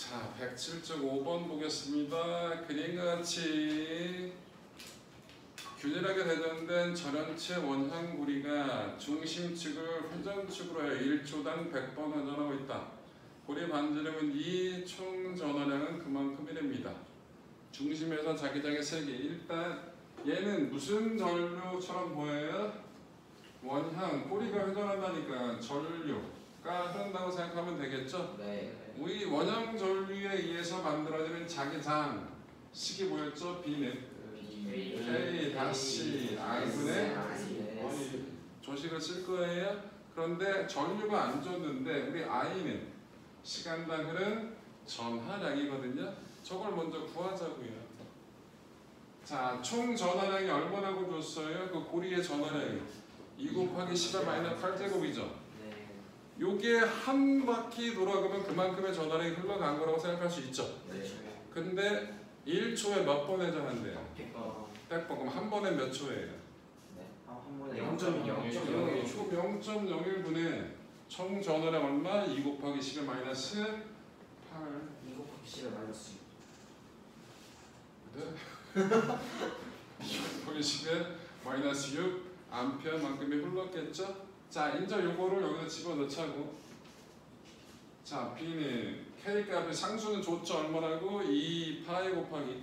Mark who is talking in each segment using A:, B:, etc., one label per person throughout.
A: 자, 107.5번 보겠습니다. 그림과 같이 균일하게 대전된 전연체 원형고리가 중심축을 회전축으로 하여 1초당 100번 회전하고 있다. 고리 반지름은 2, 총 전원량은 그만큼이랍니다. 중심에서 자기장의 세개. 일단 얘는 무슨 전류처럼 보여요? 원형, 꼬리가 회전한다니까 전류가 흐른다고 생각하면 되겠죠?
B: 네.
A: 우리 원형 전류에 의해서 만들어지는 자기장 식이 뭐였죠? B는 K 다시 I분의 조식을 쓸 거예요. 그런데 전류가 안 줬는데 우리 I는 시간당 흐른 전하량이거든요. 저걸 먼저 구하자고요. 자, 총 전하량이 얼마라고 줬어요? 그 고리의 전하량이 2 곱하기 10의 마이너스 8제곱이죠. 요게 한 바퀴 돌아가면 그만큼의 전하량이 흘러간 거라고 생각할 수 있죠. 근데 1초에 몇 번 회전한대요? 100번. 그럼 한 번에 몇 초예요?
B: 한 번에
A: 0.01 초 0.01분에 총 전하량 얼마? 2 곱하기 10의 마이너스 8.
B: 2 곱하기 10의 마이너스 6.
A: 네? 2 곱하기 10의 마이너스 6 암페어만큼이 흘렀겠죠? 자, 이제 요거를 여기다 집어넣자고. 자, B는 K 값의 상수는 줬죠. 얼마라고? 2 파이 곱하기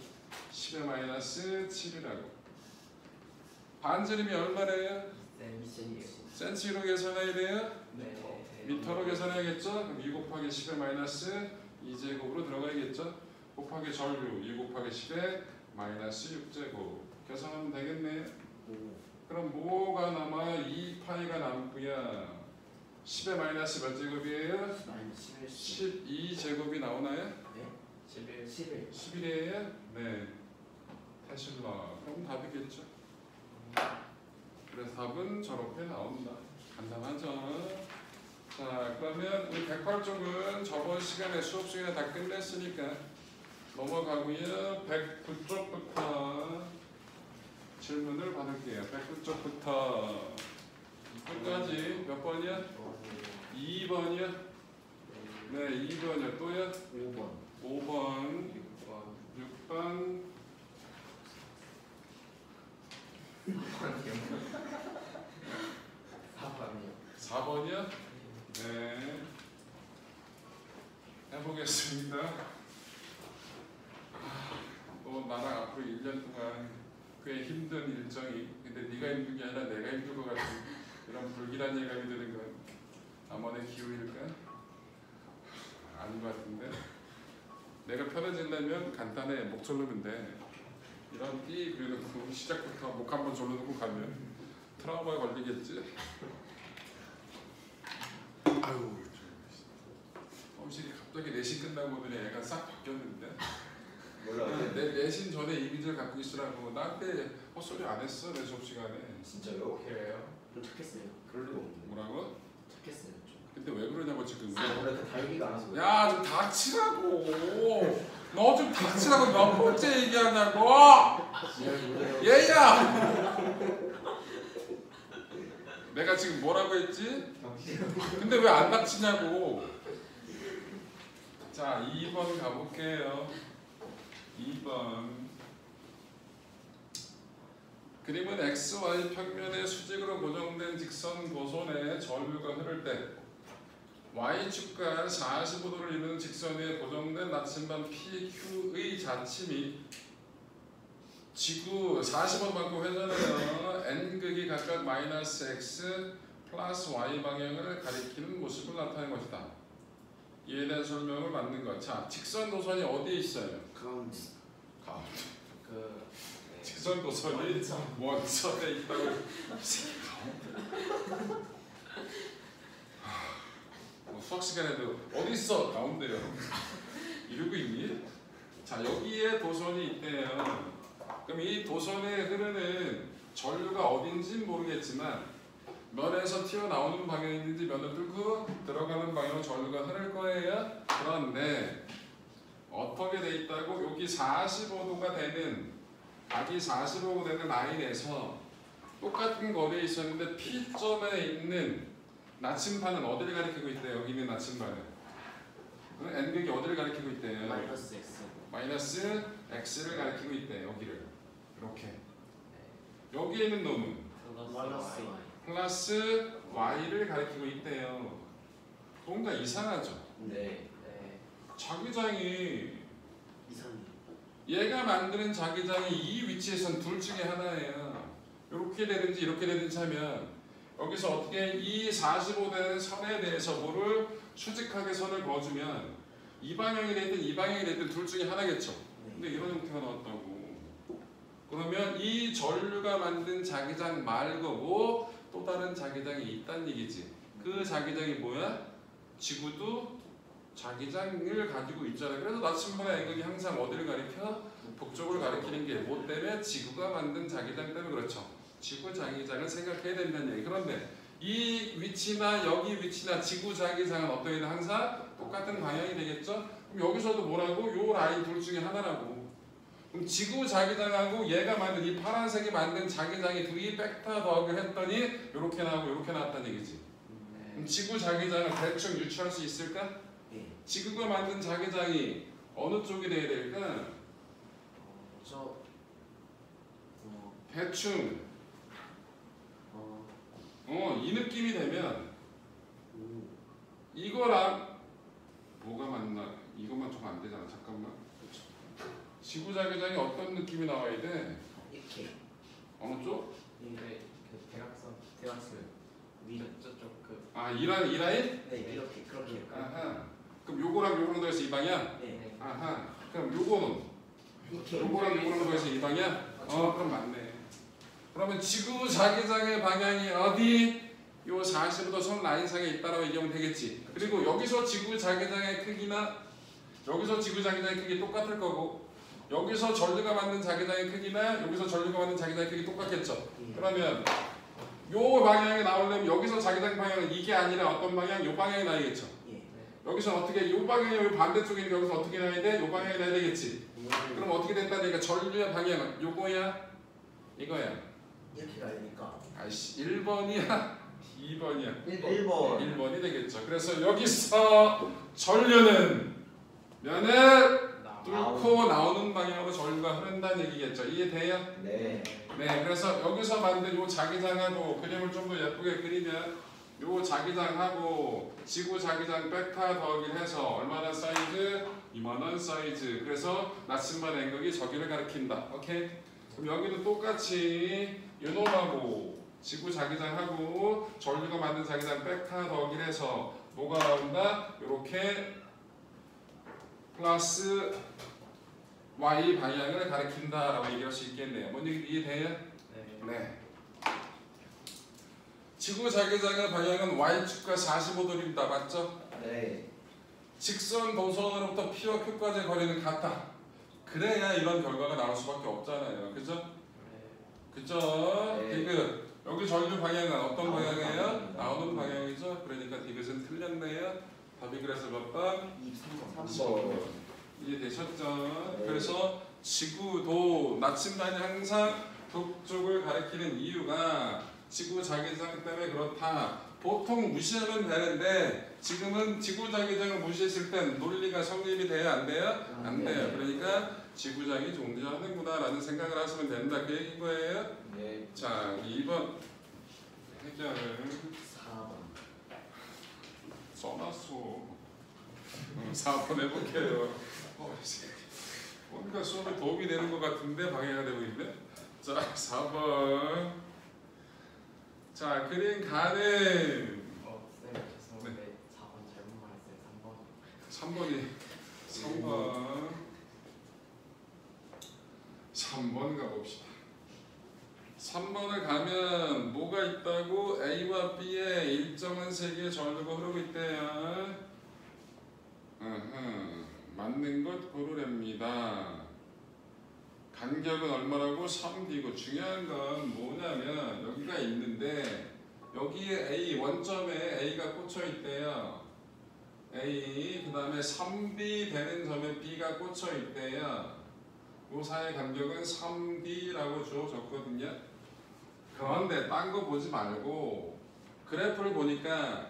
A: 10의 마이너스 7이라고. 반지름이 얼마래요? 센치로 계산해야 돼요? 미터로 계산해야겠죠? 그럼 2 곱하기 10의 마이너스 2제곱으로 들어가야겠죠? 곱하기 전류 2 곱하기 10의 마이너스 6제곱 계산하면 되겠네요. 그럼 뭐가 남아? 2파이가 남고요. 10의 마이너스 몇 제곱이에요? 12제곱이 나오나요?
B: 네. 11.
A: 11이에요? 네. 테슬라. 그럼 답이겠죠. 그래서 답은 저렇게 나온다. 간단하죠? 자, 그러면 우리 108쪽은 저번 시간에 수업 시간에 다 끝냈으니까 넘어가고요. 109쪽부터 질문을 받을게요. 109쪽부터 끝까지 몇 번이야? 2번이야? 네, 2번이야. 또요? 5번 6번 4번이요? 네. 해보겠습니다. 또 나랑 앞으로 1년 동안 꽤 힘든 일정이, 근데 네가 힘든 게 아니라 내가 힘들 것 같은 이런 불길한 예감이 드는 건 암원의 기운일까? 아닌 것 같은데. 내가 편해지려면 간단해. 목 졸르면 돼. 이런 띠 그려놓고 시작부터 목 한번 졸르놓고 가면 트라우마에 걸리겠지? 아유, 엄실이 갑자기 내신 끝나고 보더니 애가 싹 바뀌었는데.
B: 몰라.
A: 내 내신 전에 이미지를 갖고 있으라고. 나한테 헛소리 안 했어 내 수업 시간에.
B: 진짜요? 그래요? 좀 착했어요. 그럴 리가 없는데.
A: 뭐라고?
B: 착했어요 좀.
A: 근데 왜 그러냐고 지금.
B: 원래 그 다육이가 안 하서.
A: 야, 좀 닥치라고. 너 좀 닥치라고. 몇 번째 얘기하냐고. 얘야. 내가 지금 뭐라고 했지? 근데 왜 안 닥치냐고. 자, 2번 가볼게요. 2번. 그림은 XY 평면의 수직으로 고정된 직선 도선에 전류가 흐를 때 Y축과 45도를 이루는 직선 위에 고정된 나침반 PQ의 자침이 지구 45도만큼 회전하여 N극이 각각 마이너스 X 플러스 Y 방향을 가리키는 모습을 나타낸 것이다. 이에 대한 설명을 받는 것. 자, 직선 도선이 어디에 있어요?
B: 가운데.
A: 직선 도선이 원선에 있다고. 수학 시간에도 어디 있어? 가운데요. 이러고 있니? 자, 여기에 도선이 있대요. 그럼 이 도선에 흐르는 전류가 어딘지 모르겠지만 면에서 튀어나오는 방향인지 면을 뚫고 들어가는 방향으로 전류가 흐를 거예요. 그런데 어떻게 돼 있다고? 여기 45도가 되는, 각이 45도가 되는 라인에서 똑같은 거리에 있었는데 P점에 있는 나침반은 어디를 가리키고 있대요? 여기 있는 나침반은 N극이 어디를 가리키고 있대요?
B: 마이너스 x.
A: 마이너스 X를 가리키고 있대. 여기를 이렇게. 여기에 있는 놈은
B: 마이너스 y.
A: 플러스 Y를 가리키고 있대요. 뭔가 이상하죠?
B: 네.
A: 자기장이
B: 이상해.
A: 얘가 만드는 자기장이 이 위치에선 둘 중에 하나예요. 이렇게 되든지 이렇게 되든지 하면 여기서 어떻게 이 45되는 선에 대해서 뭐를 수직하게 선을 그어주면 이 방향이 되든 이 방향이 되든 둘 중에 하나겠죠. 근데 이런 형태가 나왔다고. 그러면 이 전류가 만든 자기장 말고 또 다른 자기장이 있다는 얘기지. 그 자기장이 뭐야? 지구도 자기장을 가지고 있잖아. 그래서 나침반의 N극이 항상 어디를 가리켜? 북쪽을 가리키는 게 뭐 때문에? 지구가 만든 자기장 때문에. 그렇죠. 지구 자기장을 생각해야 된다는 얘기. 그런데 이 위치나 여기 위치나 지구 자기장은 어떻게 되나 항상 똑같은 방향이 되겠죠? 그럼 여기서도 뭐라고? 요 라인 둘 중에 하나라고. 그럼 지구 자기장하고 얘가 만든 이 파란색이 만든 자기장이 둘이 벡터 더하기를 했더니 이렇게 나오고 이렇게 나왔다는 얘기지. 그럼 지구 자기장을 대충 유추할 수 있을까? 지구가 만든 자기장이 어느 쪽이 돼야 될까? 대충 이 느낌이 되면 이거랑 뭐가 맞나? 이것만 좀 안 되잖아. 잠깐만. 지구 자기장이 어떤 느낌이 나와야 돼?
B: 이렇게.
A: 어느 쪽?
B: 이게 그 대각선 위 저쪽 그.
A: 이 라인?
B: 네, 이렇게 그렇게.
A: 아하. 그럼 요거랑 요거랑 더해서 이 방향?
B: 네.
A: 아하. 그럼 요거는?
B: 이렇게.
A: 요거랑 요거랑 더해서 이 방향? 그럼 맞네. 그러면 지구 자기장의 방향이 어디? 요 45도 선 라인상에 있다라고 얘기하면 되겠지. 그리고 여기서 지구 자기장의 크기나 여기서 지구 자기장의 크기 똑같을 거고 여기서 전류가 만든 자기장의 크기나 여기서 전류가 만든 자기장의 크기 똑같겠죠. 그러면 요 방향이 나오려면 여기서 자기장 방향은 이게 아니라 어떤 방향? 요 방향이 나야겠죠. 여기서 어떻게 요 방향이 여기 반대쪽이니까 여기서 어떻게 나야 돼? 요 방향이 나야 되겠지. 그럼 어떻게 된다니까 전류의 방향은 요거야? 이거야.
B: 이렇게 가니까.
A: 아이씨 1번이야? 2번이야?
B: 1번.
A: 1번이 되겠죠. 그래서 여기서 전류는 면을 뚫고 나오는 방향으로 전류가 흐른다는 얘기겠죠. 이해돼요?
B: 네.
A: 네. 그래서 여기서 만든 요 자기장하고 그림을 좀 더 예쁘게 그리면 요 자기장하고 지구 자기장 벡터 더하기를 해서 얼마나 사이즈? 이만한 사이즈. 그래서 나침반 N극이 저기를 가리킨다. 오케이? 그럼 여기도 똑같이 요놈하고 지구 자기장하고 전류가 만든 자기장 벡터 더하기를 해서 뭐가 나온다? 요렇게 플러스 Y 방향을 가리킨다라고 얘기할 수 있겠네요. 뭔 얘기 이해돼요? 네. 지구 자기장의 방향은 Y축과 45도입니다. 맞죠?
B: 네.
A: 직선 도선으로부터 P와 Q까지의 거리는 같다. 그래야 이런 결과가 나올 수밖에 없잖아요. 그죠? 그죠?
B: 네.
A: 디귿. 여기 전류 방향은 어떤
B: 나오는
A: 방향이에요?
B: 방향입니다.
A: 나오는 방향이죠. 그러니까 디귿은 틀렸네요. 답이 그래서 몇 번?
B: 3번.
A: 이해되셨죠?
B: 네.
A: 그래서 지구도 나침반이 항상 북쪽을 가리키는 이유가 지구 자기장 때문에 그렇다. 보통 무시하면 되는데 지금은 지구 자기장을 무시했을 땐 논리가 성립이 돼야 안 돼요? 안 돼요.
B: 네.
A: 그러니까 지구장이 존재하는구나 라는 생각을 하시면 된다. 그 얘기인 거예요.
B: 네.
A: 자, 2번 해결을
B: 4번.
A: 써놨어. 4번 해볼게요. 뭔가 수업에 도움이 되는 것 같은데 방해가 되고 있네. 자, 4번. 자, 그림 가는
B: 쌤 죄송한데 4번 잘못 말했어요.
A: 3번이 3번 3번 가봅시다. 3번을 가면 뭐가 있다고? A와 B에 일정한 세기의 전류가 흐르고 있대요. 맞는 것 고르랍니다. 간격은 얼마라고? 3D고 중요한 건 뭐냐면 여기가 있는데 여기에 A 원점에 A가 꽂혀 있대요. A 그 다음에 3B 되는 점에 B가 꽂혀 있대요. 요 사이의 간격은 3D라고 주어졌거든요. 그런데 딴 거 보지 말고 그래프를 보니까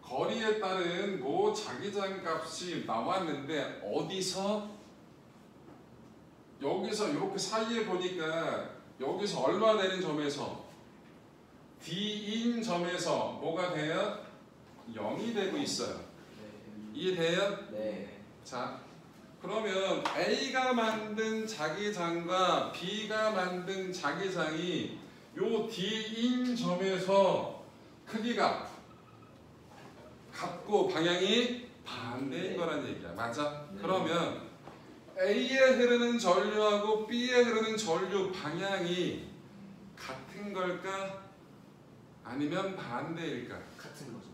A: 거리에 따른 뭐 자기장 값이 나왔는데 어디서? 여기서 이렇게 사이에 보니까 여기서 얼마 되는 점에서 D인 점에서 뭐가 돼요? 0이 되고 있어요. 이해돼요?
B: 네.
A: 자, 그러면 A가 만든 자기장과 B가 만든 자기장이 요 D인 점에서 크기가 같고 방향이 반대인 거란 얘기야. 맞아?
B: 네.
A: 그러면 A에 흐르는 전류하고 B에 흐르는 전류 방향이 같은 걸까? 아니면 반대일까?
B: 같은 거죠.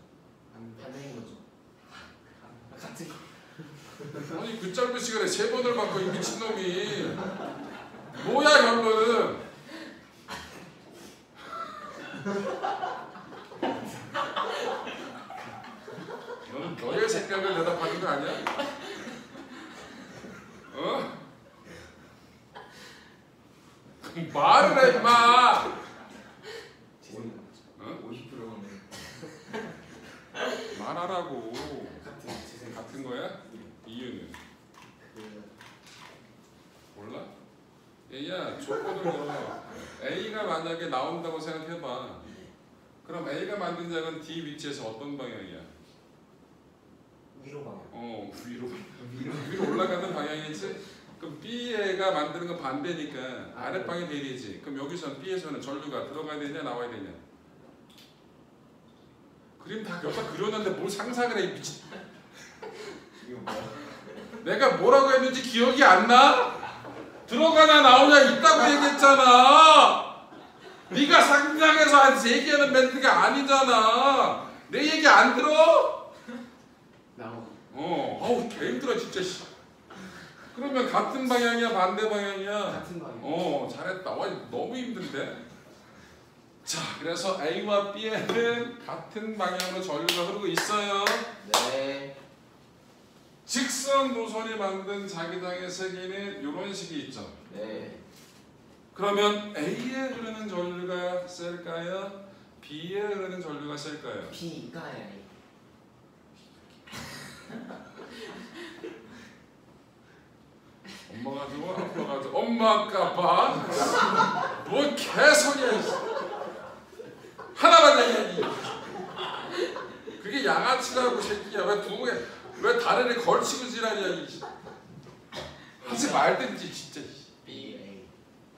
B: 반대인 거죠. 같은 거.
A: 아니 그 짧은 시간에 3번을 바꿔 이 미친놈이. 뭐야 결론은? 너는 너의 생각을 대답하는 거 아니야? 어? 말을 해 임마! 어?
B: 50%는
A: 말하라고.
B: 제 생각.
A: 같은 거야? 이유는? 몰라? 얘야 조건을 걸어. A가 만약에 나온다고 생각해봐. 그럼 A가 만든 작은 D 위치에서 어떤 방향이야?
B: 위로 방향.
A: 위로 올라가는 방향이지? 그럼 B가 만드는 건 반대니까 아랫방이 대리지. 그럼 여기서는 B에서는 전류가 들어가야 되냐 나와야 되냐? 그림 다 여기다 그려놨는데 뭘 상상을 해 미친.
B: 이거 뭐야?
A: 내가 뭐라고 했는지 기억이 안 나? 들어가나 나오냐 있다고 얘기했잖아. 네가 상상해서 한 얘기하는 멘트가 아니잖아. 내 얘기 안 들어?
B: 나오.
A: 어우 개 힘들어 진짜. 그러면 같은 방향이야 반대 방향이야?
B: 같은 방향.
A: 잘했다. 와 너무 힘든데. 자 그래서 A와 B에는 같은 방향으로 전류가 흐르고 있어요.
B: 네.
A: 직선 노선이 만든 자기장의 세기는 이런 식이 있죠.
B: 네.
A: 그러면 A에 흐르는 전류가 셀까요? B에 흐르는 전류가 셀까요?
B: B가 A.
A: 엄마가 좋아? 아빠가 좋아? 엄마가 봐? 뭐 개소리야. 하나만 얘기하니. 그게 양아치라고 새끼야. 왜 다리를 걸치고 지랄이야. 하지 말든지 진짜.
B: B A.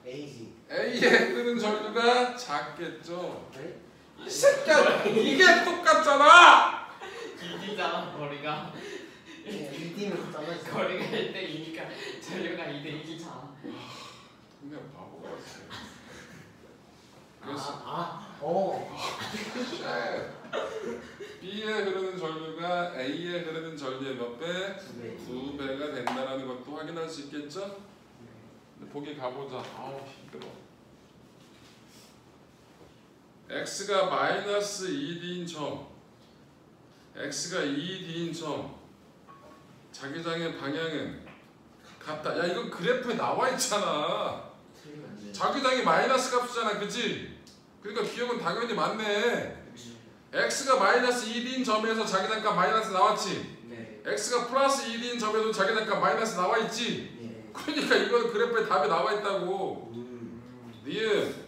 B: A지.
A: A에 흐르는 전류가 작겠죠.
B: 네?
A: 이 새끼야 이게 똑같잖아.
C: 이디잖아 거리가.
B: 이디면 잘라지.
C: 거리가 1대2니까 전류가 2대2잖아.
A: 그냥 바보 같아. 그래서 B에 흐르는 전류가 A에 흐르는 전류의 몇 배?
B: 네.
A: 2배가 된다는 것도 확인할 수 있겠죠? 근데 보기 가보자. 아우 힘들어. X가 마이너스 2D인 점, X가 2D인 점, 자기장의 방향은 같다. 야 이건 그래프에 나와 있잖아.
B: 틀리면 안 돼.
A: 자기장이 마이너스 값이잖아, 그치? 그러니까 기억은 당연히 맞네. X가 마이너스 2D인 점에서 자기장값 마이너스 나왔지?
B: 네.
A: X가 플러스 2D인 점에도 자기장값 마이너스 나와 있지?
B: 네.
A: 그러니까 이거는 그래프에 답이 나와 있다고. 니은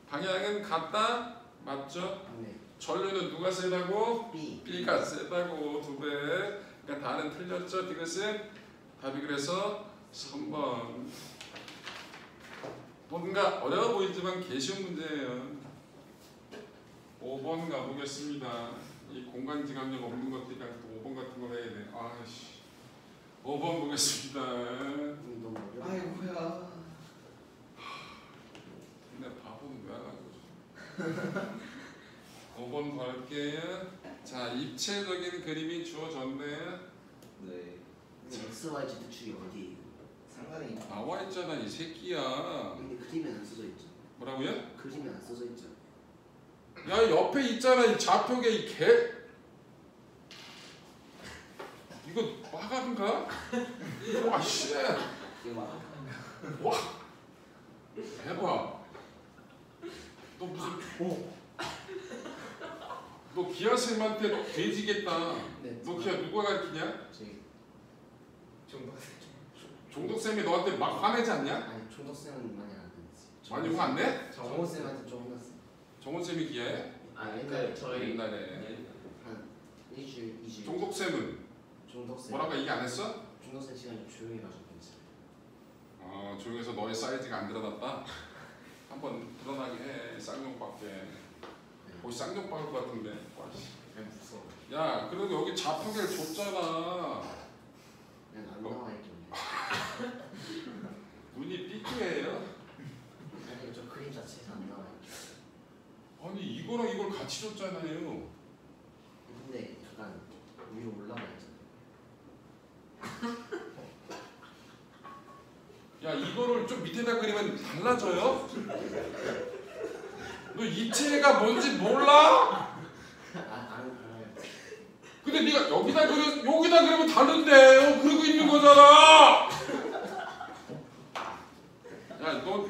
A: 방향은 같다? 맞죠?
B: 네.
A: 전류는 누가 세다고?
B: B.
A: B가 세다고 2배. 그러니까 다는 틀렸죠? 이것은 답이 그래서 3번. 뭔가 어려워 보이지만 개 쉬운 문제예요. 5번 가보겠습니다. 이 공간지각력 없는 것들이랑 또 5번 같은 걸 해야 돼. 아이씨. 5번 보겠습니다.
B: 너무 어려워.
C: 아이고야.
A: 근데 바보는 왜 하라고. 5번 갈게요. 자, 입체적인 그림이 주어졌네요.
B: 네. X, Y, Z 축이 어디예요?
C: 상관이
A: 나와 있잖아 이 새끼야.
B: 근데 그림에 안 써져 있죠.
A: 뭐라고요?
B: 그림에 안 써져 있죠.
A: 야 옆에 있잖아 이 좌표계 이 개. 이거 빠가든가? 와 씨.
B: 이거 봐.
A: 와. 대박. 너 무슨 너 기아 쌤한테 돼지겠다.
C: 네.
A: 너 기아 누가 가르치냐?
C: 저희
A: 종덕 쌤이 너한테 막 화내지 않냐?
C: 아니 총덕 쌤은 많이 안 듣지.
A: 많이 화 안 내?
C: 정호 쌤한테 좀 혼났어.
A: 정원 쌤이 기아해?
C: 아 옛날에
B: 저희
A: 옛날에.
C: 한 일주일 2주일.
A: 종덕 쌤은
C: 종덕 쌤.
A: 뭐라고 얘기 안 했어?
C: 종덕 쌤 시간이 조용히 가지고 괜찮아.
A: 조용해서 너의 사이즈가 안 드러났다. 한번 드러나게 해. 쌍욕밖에. 거의 쌍욕 박을 것 같은데. 와, 씨.
C: 그냥 무서워.
A: 야, 그래도 여기 좌표계를 줬잖아.
C: 그냥 안 나와 있길래.
A: 눈이 삐뚤해요?
C: 아니 저 그림 자체에서 안 나와.
A: 아니 이거랑 이걸 같이 줬잖아요.
C: 근데 약간 위로 올라가 있잖아.
A: 야, 이거를 좀 밑에다 그리면 달라져요? 너 입체가 뭔지 몰라?
C: 알아요.
A: 근데 네가 여기다 그리면 다른데 그러고 있는 거잖아. 야, 너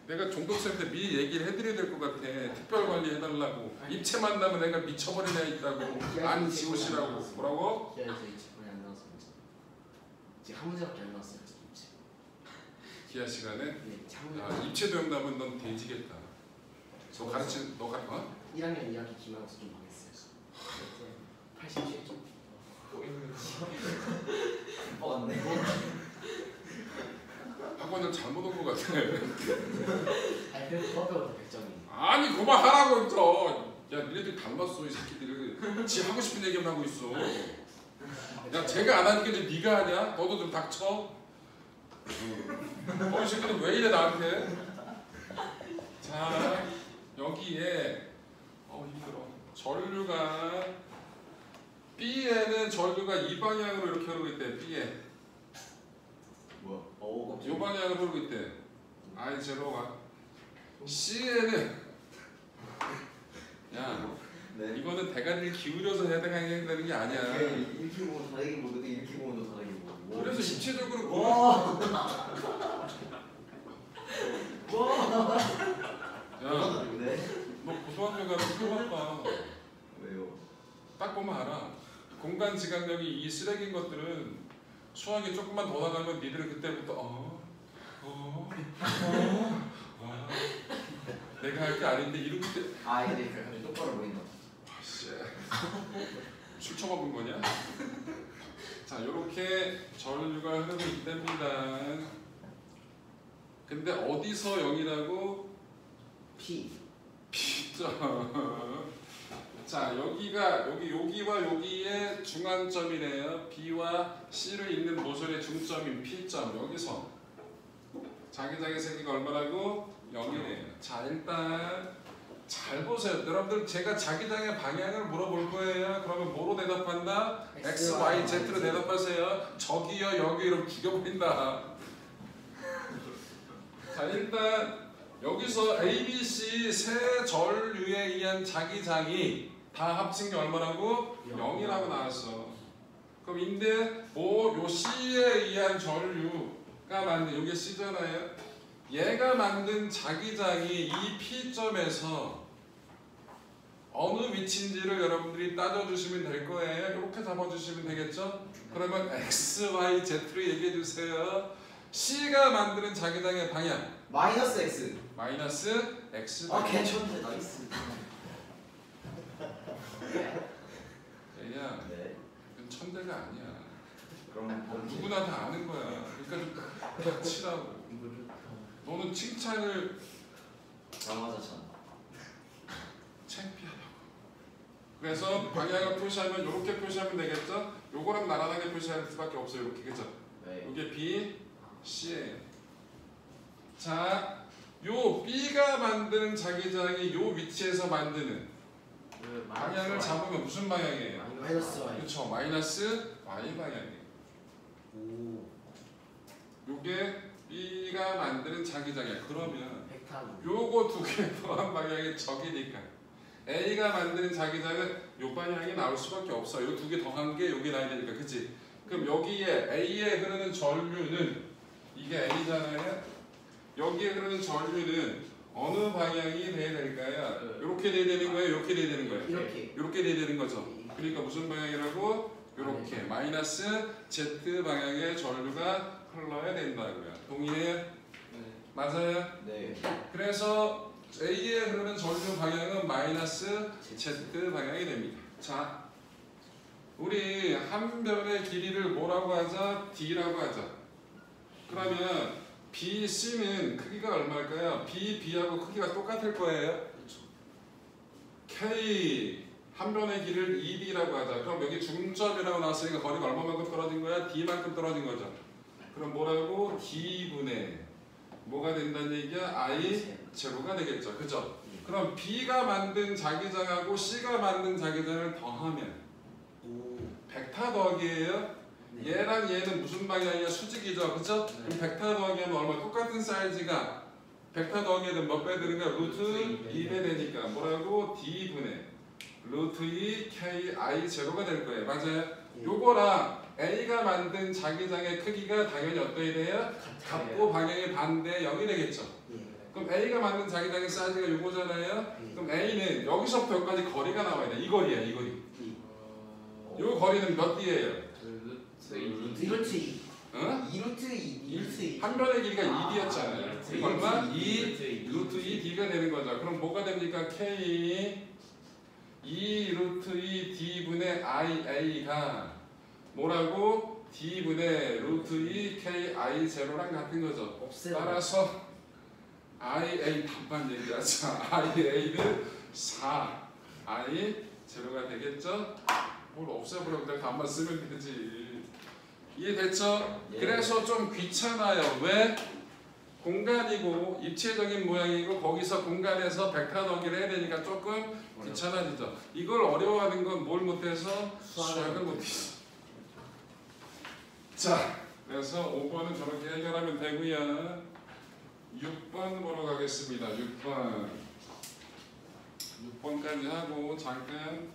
A: 내가 종덕쌤한테 미리 얘기를 해드려야 될 것 같아. 특별 관리 해달라고. 입체 만나면 내가 미쳐버린 애 있다고. 안 지우시라고. 뭐라고?
C: 기아에서 이 친구에 안 나왔어. 지금 한 문제밖에 안 나왔어요. 지금.
A: 기아 시간에
C: 네, 한
A: 야,
C: 문제.
A: 입체 배운다면 넌 돼지겠다. 너 가르쳐?
C: 1학년 2학기 기말고사 좀 망했어요. 87점.
B: 뻔네.
A: 학원을 잘못 온 것 같아.
C: 아니 그래도 수업배워도 100점이.
A: 아니 그만하라고 있어. 야, 니네들 닮았어 이 새끼들. 지 하고 싶은 얘기만 하고 있어. 야, 제가 안 하니까 이제 네가 하냐? 너도 좀 닥쳐. 이 새끼들 왜 이래 나한테? 자, 여기에 힘들어. 전류가 B에는 전류가 이 방향으로 이렇게 흐르고 있대. B에
B: 뭐야?
A: 이 방향으로 흐르고 있대. I0가 C에는 야,
B: 네.
A: 이거는 대가리를 기울여서 해당해야 되는 게 아니야.
B: 이렇게 보면 다르게 보고 이렇게 보면 더 다르게 보고.
A: 그래서 입체적으로
B: 와.
A: 야,
B: 네.
A: 너 고등학교 가서 큰일 났다.
B: 왜요?
A: 딱 보면 알아. 공간 지각력이 이 쓰레기인 것들은 수학이 조금만 더 나가면 니들은 그때부터 내가 할 게 아닌데 이렇게
B: 아 이제 갑자기 똑바로 보인다.
A: 아씨 술 처먹은 거냐? 자, 요렇게 전류가 흐르고 있답니다. 근데 어디서 0이라고?
C: P.
A: B점. 자, 여기와 여기의 중앙점이래요. B와 C를 잇는 모서리의 중점인 P점. 여기서 자기장의 세기가 얼마라고? 0이래요. 자, 일단 잘 보세요. 여러분들 제가 자기장의 방향을 물어볼 거예요. 그러면 뭐로 대답한다? X, Y, Z로 대답하세요. 저기요, 여기 이러면 죽여버린다. 자, 일단 여기서 A, B, C 세 전류에 의한 자기장이 다 합친 게 얼마라고? 0이라고 나왔어. 그럼 인데 요 C에 의한 전류가 만든 이게 C잖아요. 얘가 만든 자기장이 이 P점에서 어느 위치인지를 여러분들이 따져주시면 될 거예요. 이렇게 잡아주시면 되겠죠? 그러면 X, Y, Z로 얘기해 주세요. C가 만드는 자기장의 방향
B: 마이너스 X.
A: 마이너스 X.
B: 아 괜찮네 나이스.
A: 얘야,
B: 네.
A: 그건 천대가 아니야.
B: 그럼
A: 누구나 다 아는 거야. 그러니까 좀 같이라고. 너는 칭찬을
B: 맞아 참.
A: 창피하다고. 그래서 방향을 표시하면 이렇게 표시하면 되겠죠? 요거랑 나란하게 표시할 수밖에 없어요. 이렇게 그죠?
B: 네.
A: 이게 B, C예요. 자, 요 B가 만드는 자기장이 요 위치에서 만드는 방향을 잡으면 무슨 방향이에요?
C: 마이너스 Y.
A: 그렇죠. 마이너스 Y 방향이에요.
C: 오.
A: 요게 B가 만드는 자기장이야. 그러면
C: 백탄.
A: 요거 두 개 더한 방향이 적이니까 A가 만드는 자기장은 요 방향이 나올 수밖에 없어. 요 두 개 더한 게 여기 나야 되니까, 그치? 그럼 여기에 A에 흐르는 전류는 이게 A잖아요. 여기에 흐르는 전류는 어느 방향이 돼야 될까요? 이렇게 돼야 되는 거예요? 이렇게 돼야 되는 거예요?
C: 이렇게.
A: 이렇게 돼야 되는 거죠. 그러니까 무슨 방향이라고? 이렇게 마이너스 Z 방향의 전류가 흘러야 된다고요. 동의해요?
B: 네.
A: 맞아요?
C: 네.
A: 그래서 A에 흐르는 전류 방향은 마이너스 Z 방향이 됩니다. 자, 우리 한 변의 길이를 뭐라고 하자? D라고 하자. 그러면 BC는 크기가 얼마일까요? B하고 크기가 똑같을 거예요.
C: 그렇죠.
A: K 한 변의 길이를 ED라고 하자. 그럼 여기 중점이라고 나왔으니까 거리가 얼마만큼 떨어진 거야? D만큼 떨어진 거죠. 그럼 뭐라고? D분의 뭐가 된다는 얘기야? I 제로가 되겠죠. 그죠? 그럼 B가 만든 자기장하고 C가 만든 자기장을 더하면
C: 오.
A: 벡터 더하기예요.
C: 네.
A: 얘랑 얘는 무슨 방향이야? 수직이죠. 그죠? 그럼 벡터 더하기 하면 얼마? 똑같은 사이즈가 벡터 더하기에는 몇 배 되는 거야? 루트 2배 되니까 뭐라고? D분의 루트 2 KI 제로가 될 거예요. 맞아요?
C: 예.
A: 요거랑 A가 만든 자기장의 크기가 당연히 어떠해야 돼요? 같고 방향의 반대 0이 되겠죠.
C: 예.
A: 그럼 A가 만든 자기장의 사이즈가 요거잖아요.
C: 예.
A: 그럼 A는 여기서부터 여기까지 거리가 나와야 돼. 이 거리야, 이 거리.
B: 어,
A: 요 거리는 몇 D예요?
B: 루트
C: 이루트 2.
A: 어?
C: 이루트 2. 이루트 2.
A: 한 변의 길이가 2D였잖아요.
B: 루트
A: 그럼 얼마?
B: 이.
A: 2 루트 2D가 되는 거죠. 그럼 뭐가 됩니까? K 2 루트 2D분의 IA가 뭐라고? D분의 루트 2 KI 제로랑 같은 거죠.
C: 없애요.
A: 따라서 IA 반반 얘기하자. IA는 4 I 제로가 되겠죠? 뭘 없애버려. 그냥 반만 쓰면 되지. 이해됐죠?
C: 예.
A: 그래서 좀 귀찮아요. 왜? 공간이고 입체적인 모양이고 거기서 공간에서 벡터 더하기를 해야 되니까 조금 귀찮아지죠. 이걸 어려워하는 건 뭘 못해서? 수학을 못해서. 자, 그래서 5번은 저렇게 해결하면 되고요. 6번 보러 가겠습니다. 6번까지 하고 잠깐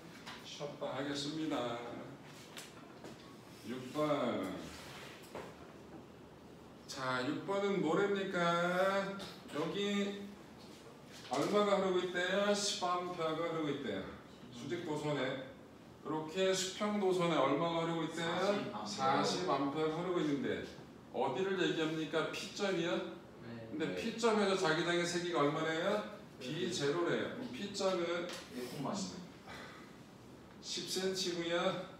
A: 쉬었다 하겠습니다. 6번. 자, 6번은 뭐랍니까? 여기 얼마가 흐르고 있대요? 10A가 흐르고 있대요. 수직 도선에. 이렇게 수평 도선에 얼마가 흐르고 있대요? 40A 흐르고 있는데 어디를 얘기합니까? P점이요? 근데 P점에서 자기장의 세기가 얼마래요? B0래요. P점은 10cm고요.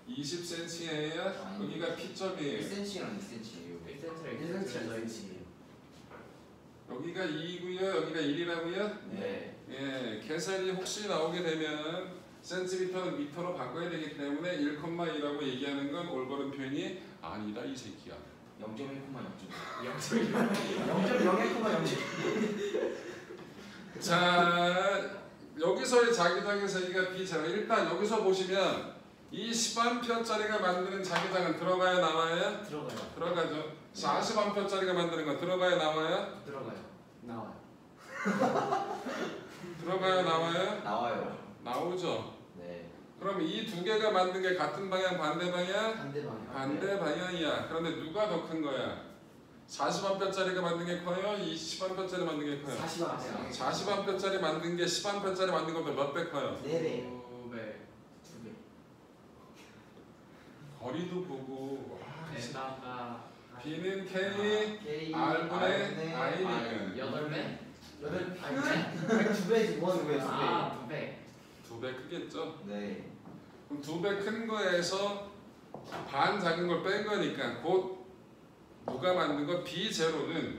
A: 20cm예요. 여기가 P점이에요.
C: 1cm랑 2cm예요.
B: 1cm를
C: 1cm예요.
A: 여기가 2고요. 여기가 1이라고요?
C: 네.
A: 예, 계산이 혹시 나오게 되면 센티미터는 미터로 바꿔야 되기 때문에 1,2라고 얘기하는 건 올바른 표현이 아니다 이 새끼야.
C: 0.1,0. 0.01,0.
A: 자, 여기서의 자기장의 세기가 B0. 일단 여기서 보시면 이 10A짜리가 만드는 자기장은 들어가야 나와요?
C: 들어가요.
A: 들어가죠. 40A짜리가 만드는 건 들어가야 나와요?
C: 들어가요. 나와요.
A: 들어가야 나와요?
C: 나와요.
A: 나오죠.
C: 네.
A: 그럼 이 두 개가 만든 게 같은 방향 반대 방향?
C: 반대 방향.
A: 반대 방향이야. 그런데 누가 더 큰 거야? 40A짜리가 만든 게 커요? 20A짜리 만든 게 커요?
C: 40A.
A: 40A짜리 만든 게 10A짜리 만든 것보다 몇 배 커요?
C: 4배.
B: 2배.
C: 2배.
A: 거리도 보고 와,
B: 에다가
A: B는 K
C: K
A: R분의 I니까
B: 8배?
C: 2배지. 원 2배.
B: 아 2배.
A: 2배 크겠죠?
C: 네.
A: 그럼 2배 큰 거에서 반 작은 걸 뺀 거니까 곧 누가 만든 거? B0는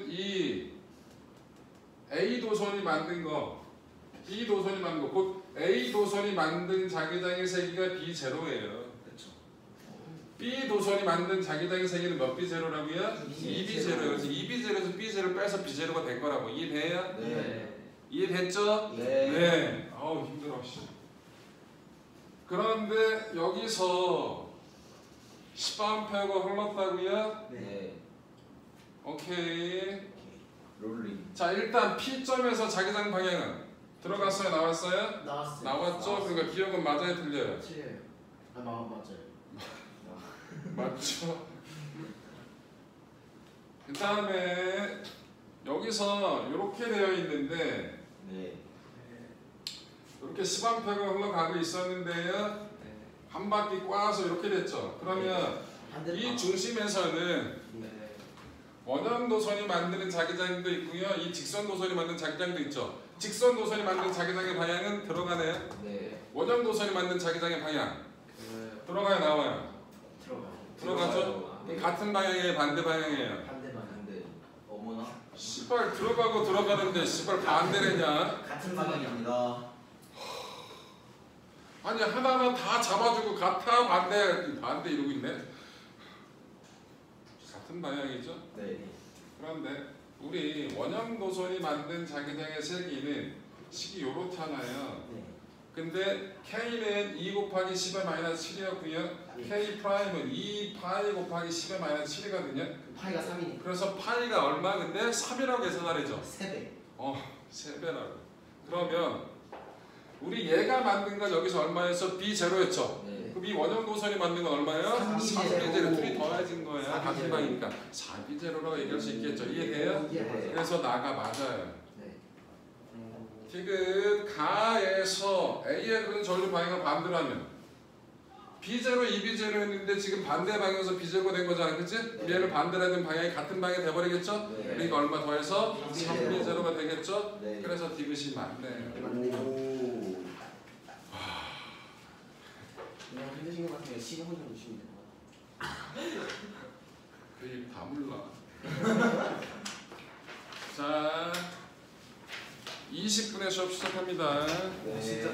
A: 이 A 도선이 만든 거 B 도선이 만든 거 곧 A 도선이 만든 자기장의 세기가 B0예요.
C: 그렇죠.
A: B 도선이 만든 자기장의 세기는 몇 B0라고요? 2B0. 그래서 2B0에서 B0를 빼서 B0가 된 거라고. 이해돼요?
C: 네.
A: 이해됐죠?
C: 네.
A: 네. 아우 힘들어. 그런데 여기서 10A가 흘렀다고요?
C: 네.
A: 오케이.
C: 롤링.
A: 자 일단 P점에서 자기장 방향은 들어갔어요? 나왔어요?
C: 나왔어요.
A: 나왔죠? 그러니까 기억은 맞아요? 틀려요?
C: 틀려요. 아, 맞아요.
A: 맞죠? 그 다음에 여기서 이렇게 되어 있는데
C: 네.
A: 이렇게 시방편으로 흘러가고 있었는데요.
B: 네.
A: 한 바퀴 꽈서 이렇게 됐죠. 그러면 이 중심에서는
B: 네.
A: 원형 도선이 만드는 자기장도 있고요. 이 직선 도선이 만드는 자기장도 있죠. 직선 도선이 만드는 자기장의 방향은 들어가네요.
C: 네.
A: 원형 도선이 만드는 자기장의 방향
B: 그
A: 들어가요, 나와요?
C: 들어가요.
A: 들어가죠?
C: 네.
A: 같은 방향이에요, 반대 방향이에요?
C: 반대만 한데. 어머나.
A: 씨발 들어가고 들어가는데 씨발 반대래냐?
C: 같은 방향입니다.
A: 아니 하나는 다 잡아주고 같아 반대 이러고 있네. 같은 방향이죠.
C: 네.
A: 그런데 우리 원형 도선이 만든 자기장의 세기는 식이 요렇잖아요.
C: 네.
A: 근데 K는 2 곱하기 10의 마이너스 7이었고요. K 프라임은 2 파이 곱하기 10의 마이너스 7이거든요.
C: 파이가 3이니까
A: 그래서 파이가 얼마? 근데 3이라고 계산하래죠.
C: 3배.
A: 3배라고. 그러면 우리 얘가 만든 건 여기서 얼마였어? B0였죠.
C: 네.
A: 그럼 이 원형 도선이 만든 건 얼마예요?
C: 3B0.
A: 3B0. 2 더해진 거야.
C: 4B0.
A: 같은 방이니까 4B0라고 얘기할 수 있겠죠. 이해돼요?
C: 네.
A: 그래서 나가 맞아요.
C: 네.
A: 지금 가에서 A의 그런 전류 방향을 반대로 하면 B0, 2B0였는데 지금 반대 방향에서 B0가 된 거잖아. 그치?
C: 네.
A: 얘를 반대로 하는 방향이 같은 방향이 돼버리겠죠?
C: 네.
A: 그러니까 얼마 더해서
C: 3B0.
A: 3B0가 되겠죠?
C: 네.
A: 그래서 디귿이 맞네.
C: 맞네요. 그냥 힘드신 것 같으면 시간 좀 주시면 될것 같아요.
A: 그 입 다물라. 자, 20분에 수업 시작합니다.
C: 네.
B: 진짜